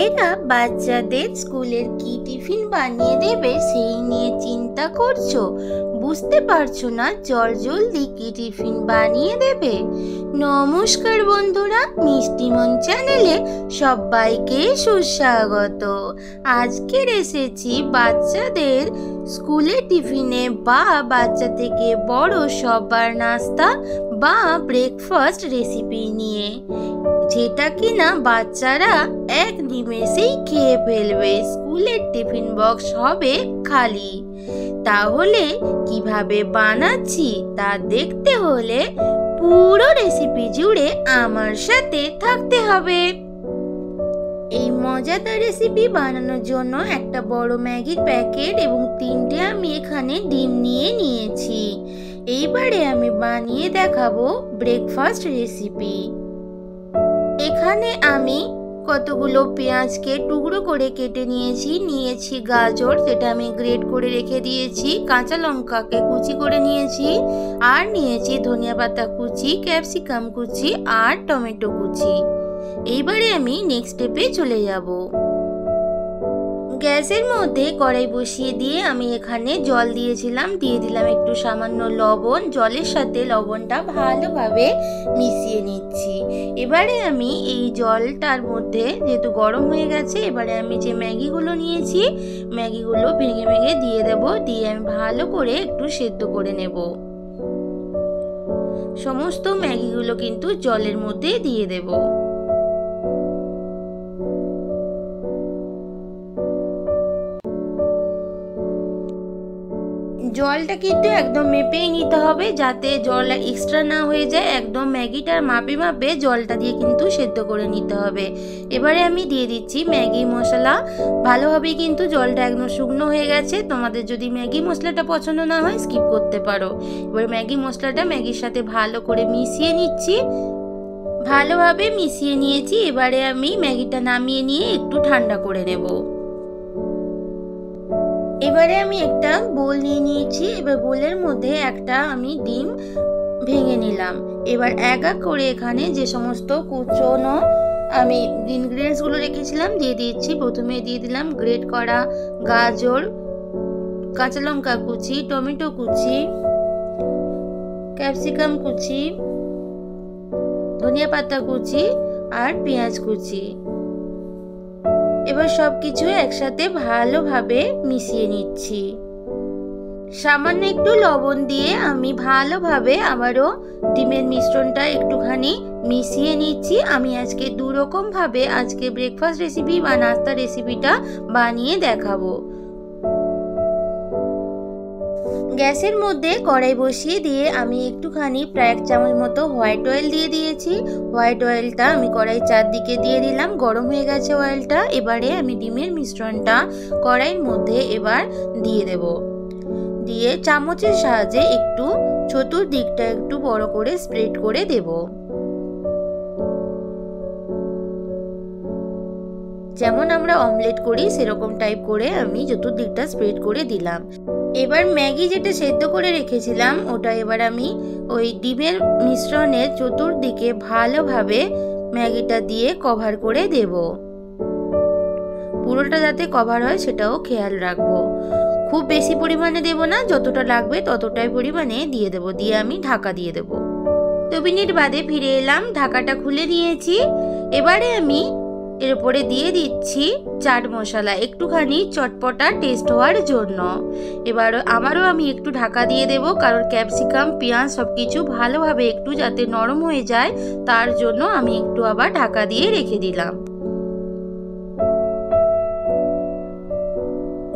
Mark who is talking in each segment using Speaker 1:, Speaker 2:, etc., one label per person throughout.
Speaker 1: মায়েরা বাচ্চাদের স্কুলের কি টিফিন বানিয়ে দেবে সেই নিয়ে চিন্তা করছো? বুঝতে পারছো না জলদি কি টিফিন বানিয়ে দেবে? নমস্কার বন্ধুরা, মিষ্টিমন চ্যানেলে সবাইকে সুস্বাগত। আজকের এসেছি বাচ্চাদের স্কুলে টিফিনে বা বাচ্চা থেকে বড় সবার নাস্তা বা ব্রেকফাস্ট রেসিপি নিয়ে, যেটা কিনা বাচ্চারা এক নিমেষেই খেয়ে ফেলবে। স্কুলের টিফিন বক্স হবে খালি। তাহলে কিভাবে বানাচ্ছি তা দেখতে হলে পুরো রেসিপি জুড়ে আমার সাথে থাকতে হবে। এই মজাদার রেসিপি বানানোর জন্য একটা বড় ম্যাগির প্যাকেট এবং 3টে আমি এখানে ডিম নিয়ে নিয়েছি। এইবারে আমি বানিয়ে দেখাবো ব্রেকফাস্ট রেসিপি। এখানে আমি কতগুলো পেঁয়াজকে টুকরো করে কেটে নিয়েছি গাজর, যেটা আমি গ্রেট করে রেখে দিয়েছি, কাঁচা লঙ্কাকে কুচি করে নিয়েছি, আর নিয়েছি ধনিয়া পাতা কুচি, ক্যাপসিকাম কুচি আর টমেটো কুচি। এইবারে আমি নেক্সট স্টেপে চলে যাব। গ্যাসের মধ্যে কড়াই বসিয়ে দিয়ে আমি এখানে জল দিয়েছিলাম, দিয়ে দিলাম একটু সামান্য লবণ। জলের সাথে লবণটা ভালোভাবে মিশিয়ে নিচ্ছি। এবারে আমি এই জলটার মধ্যে যেহেতু গরম হয়ে গেছে, এবারে আমি যে ম্যাগিগুলো নিয়েছি ম্যাগিগুলো ভেঙে দিয়ে দেব। দিয়ে আমি ভালো করে একটু সেদ্ধ করে নেব। সমস্ত ম্যাগিগুলো কিন্তু জলের মধ্যে দিয়ে দেব। জলটা কিন্তু একদম মেপেই নিতে হবে, যাতে জল এক্সট্রা না হয়ে যায়। একদম ম্যাগিটার মাপে জলটা দিয়ে কিন্তু সেদ্ধ করে নিতে হবে। এবারে আমি দিয়ে দিচ্ছি ম্যাগি মশলা। ভালোভাবেই কিন্তু জলটা একদম শুকনো হয়ে গেছে। তোমাদের যদি ম্যাগি মশলাটা পছন্দ না হয় স্কিপ করতে পারো। এবার ম্যাগি মশলাটা ম্যাগির সাথে ভালো করে মিশিয়ে নিচ্ছি। ভালোভাবে মিশিয়ে নিয়েছি। এবারে আমি ম্যাগিটা নামিয়ে নিয়ে একটু ঠান্ডা করে নেব। এবারে আমি একটা বোল নিয়ে নিয়েছি। এবার বোলের মধ্যে একটা আমি ডিম ভেঙে নিলাম। এবার এক এক করে এখানে যে সমস্ত কুচনো আমি ইনগ্রিডিয়েন্টসগুলো রেখেছিলাম দিয়ে দিচ্ছি। প্রথমে দিয়ে দিলাম গ্রেট করা গাজর, কাঁচা লঙ্কা কুচি, টমেটো কুচি, ক্যাপসিকাম কুচি, ধনিয়া পাতা কুচি আর পেঁয়াজ কুচি। এবার সবকিছু একসাথে ভালোভাবে মিশিয়ে নিচ্ছি। সামান্য একটু লবণ দিয়ে আমি ভালোভাবে আবারও ডিমের মিশ্রণটা একটুখানি মিশিয়ে নিচ্ছি। আমি আজকে দুরকম ভাবে আজকে ব্রেকফাস্ট রেসিপি বা নাস্তা রেসিপিটা বানিয়ে দেখাবো। গ্যাসের মধ্যে কড়াই বসিয়ে দিয়ে আমি একটুখানি প্রায় 1 চামচ মতো হোয়াইট অয়েল দিয়ে দিয়েছি। হোয়াইট অয়েলটা আমি কড়াই চারদিকে দিয়ে দিলাম। গরম হয়ে গেছে অয়েলটা। এবারে আমি ডিমের মিশ্রণটা কড়াইয়ের মধ্যে এবার দিয়ে দেব। দিয়ে চামচের সাহায্যে একটু চতুর্দিকটা একটু বড় করে স্প্রেড করে দেব। যেমন আমরা অমলেট করি সেরকম টাইপ করে আমি চতুর্দিকটা স্প্রেড করে দিলাম। এবার ম্যাগি যেটা সেদ্ধ করে রেখেছিলাম ওটা এবার আমি ওই ডিমের মিশ্রণের চতুর্দিকে ভালোভাবে ম্যাগিটা দিয়ে কভার করে দেব। পুরোটা যাতে কভার হয় সেটাও খেয়াল রাখবো। খুব বেশি পরিমাণে দেব না, যতটা লাগবে ততটাই পরিমাণে দিয়ে দেব। দিয়ে আমি ঢাকা দিয়ে দেব। 2 মিনিট বাদে ফিরে এলাম, ঢাকাটা খুলে নিয়েছি। এবারে আমি এর উপরে দিয়ে দিচ্ছি চাট মশলা, একটুখানি চটপটা টেস্ট হওয়ার জন্য। এবার আবারও আমি একটু ঢাকা দিয়ে দেব, কারণ ক্যাপসিকাম পেঁয়াজ সবকিছু ভালোভাবে একটু যাতে নরম হয়ে যায় তার জন্য আমি একটু আবার ঢাকা দিয়ে রেখে দিলাম।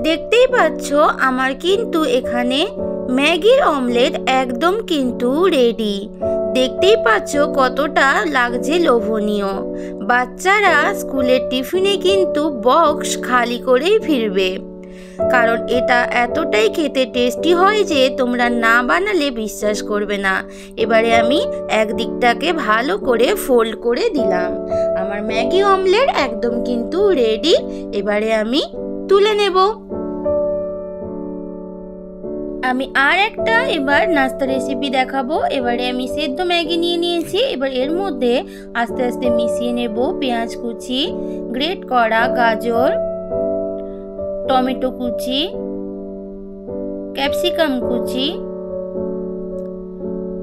Speaker 1: দেখতেই পাচ্ছ আমার কিন্তু এখানে ম্যাগির অমলেট একদম কিন্তু রেডি। দেখতেই পাচ্ছ কতটা লাগছে লোভনীয়। বাচ্চারা স্কুলের টিফিনে কিন্তু বক্স খালি করেই ফিরবে, কারণ এটা এতটাই খেতে টেস্টি হয় যে তোমরা না বানালে বিশ্বাস করবে না। এবারে আমি একদিকটাকে ভালো করে ফোল্ড করে দিলাম। আমার ম্যাগি অমলেট একদম কিন্তু রেডি। এবারে আমি তুলে নেব। আমি আর একটা এবার নাস্তা রেসিপি দেখাবো। এবারে আমি সেদ্ধ ম্যাগি নিয়ে নিয়েছি। এবার এর মধ্যে আস্তে আস্তে মিশিয়ে নেব পেঁয়াজ কুচি, গ্রেট করা গাজর, টমেটো কুচি, ক্যাপসিকাম কুচি,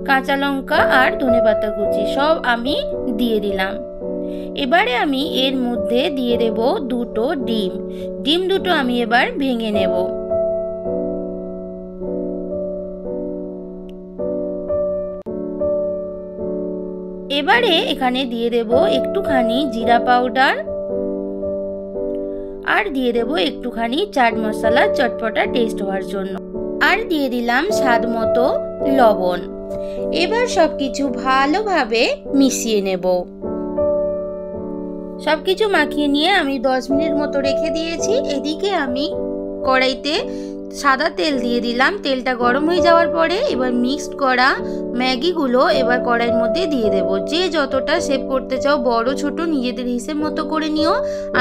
Speaker 1: কাঁচা লঙ্কা আর ধনেপাতা কুচি সব আমি দিয়ে দিলাম। এবারে আমি এর মধ্যে দিয়ে দেব দুটো ডিম। ডিম দুটো আমি এবার ভেঙে নেব। এবারে এখানে দিয়ে দেব একটুখানি জিরা পাউডার আর দিয়ে দেব একটুখানি চাট মশলা চটপটা টেস্ট হওয়ার জন্য, আর দিয়ে দিলাম স্বাদ মতো লবণ। এবার সবকিছু ভালোভাবে মিশিয়ে নেব। সবকিছু মাখিয়ে নিয়ে আমি 10 মিনিট মতো রেখে দিয়েছি। এদিকে আমি কড়াইতে সাদা তেল দিয়ে দিলাম। তেলটা গরম হয়ে যাওয়ার পরে এবার মিক্সড করা ম্যাগিগুলো এবার কড়াইয়ের মধ্যে দিয়ে দেব। যে যতটা শেপ করতে চাও, বড় ছোট নিজেদের হিসেব মতো করে নিও।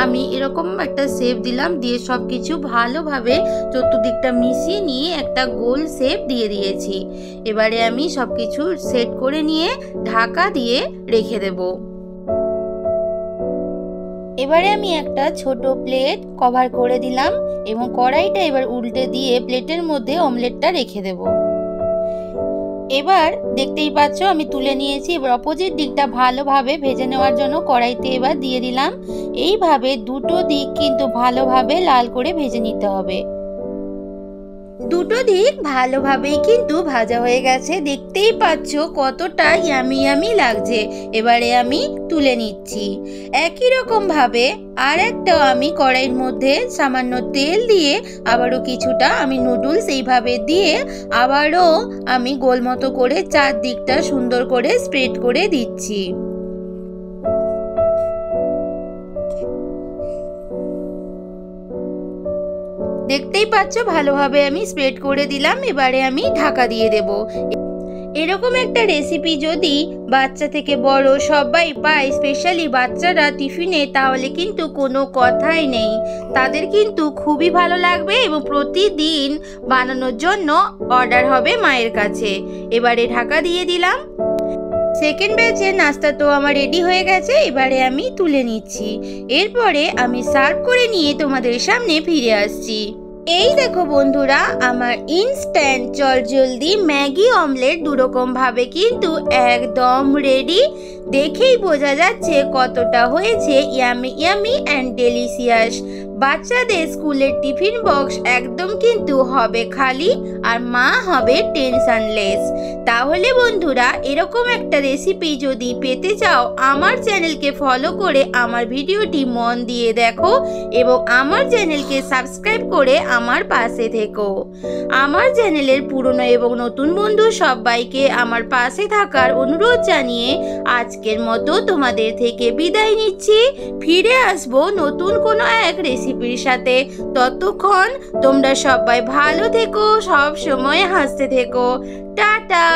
Speaker 1: আমি এরকম একটা শেপ দিলাম, দিয়ে সব কিছু ভালোভাবে চতুর্দিকটা মিশিয়ে নিয়ে একটা গোল শেপ দিয়ে দিয়েছি। এবারে আমি সব কিছু সেট করে নিয়ে ঢাকা দিয়ে রেখে দেব। এবারে আমি একটা ছোট প্লেট কভার করে দিলাম এবং কড়াইটা এবার উল্টে দিয়ে প্লেটের মধ্যে অমলেটটা রেখে দেব। এবার দেখতেই পাচ্ছ আমি তুলে নিয়েছি। এবার অপোজিট দিকটা ভালোভাবে ভেজে নেওয়ার জন্য কড়াইতে এবার দিয়ে দিলাম। এইভাবে দুটো দিক কিন্তু ভালোভাবে লাল করে ভেজে নিতে হবে। দুটো দিক ভালোভাবেই কিন্তু ভাজা হয়ে গেছে, দেখতেই পাচ্ছ কতটা ইয়ামি ইয়ামি লাগছে। এবারে আমি তুলে নিচ্ছি। একই রকম ভাবে আর একটা আমি কড়াইয়ের মধ্যে সামান্য তেল দিয়ে আবারও কিছুটা আমি নুডলস এইভাবে দিয়ে আবারও আমি গোল মতো করে চারদিকটা সুন্দর করে স্প্রেড করে দিচ্ছি। দেখতেই পাচ্ছ ভালোভাবে আমি স্প্রেড করে দিলাম। এবারে আমি ঢাকা দিয়ে দেব। এরকম একটা রেসিপি যদি বাচ্চা থেকে বড় সবাই পায়, স্পেশালি বাচ্চারা টিফিনে, তাহলে কিন্তু কোনো কথাই নেই, তাদের কিন্তু খুবই ভালো লাগবে এবং প্রতিদিন বানানোর জন্য অর্ডার হবে মায়ের কাছে। এবারে ঢাকা দিয়ে দিলাম। সেকেন্ড ব্যাচের নাস্তা তো আমার রেডি হয়ে গেছে। এবারে আমি তুলে নিচ্ছি। এরপরে আমি সার্ভ করে নিয়ে তোমাদের সামনে ফিরে আসছি। এই দেখো বন্ধুরা, আমার ইনস্ট্যান্ট জলদি ম্যাগি অমলেট দুরকম ভাবে কিন্তু একদম রেডি। দেখেই বোঝা যাচ্ছে কতটা হয়েছে ইয়ামি ইয়ামি অ্যান্ড ডেলিশিয়াস। বাচ্চাদের স্কুলের টিফিন বক্স একদম কিন্তু হবে খালি, আর মা হবে টেনশনলেস। তাহলে বন্ধুরা, এরকম একটা রেসিপি যদি পেতে চাও, আমার চ্যানেলকে ফলো করে আমার ভিডিওটি মন দিয়ে দেখো এবং আমার চ্যানেলকে সাবস্ক্রাইব করে আমার পাশে থেকো। আমার চ্যানেলের পুরনো এবং নতুন বন্ধু সবাইকে আমার পাশে থাকার অনুরোধ জানিয়ে আজকের মতো তোমাদের থেকে বিদায় নিচ্ছি। ফিরে আসবো নতুন কোনো এক রেসিপির সাথে। ততক্ষণ তোমরা সবাই ভালো থেকো, সব সময় হাসতে থেকো। টাটা।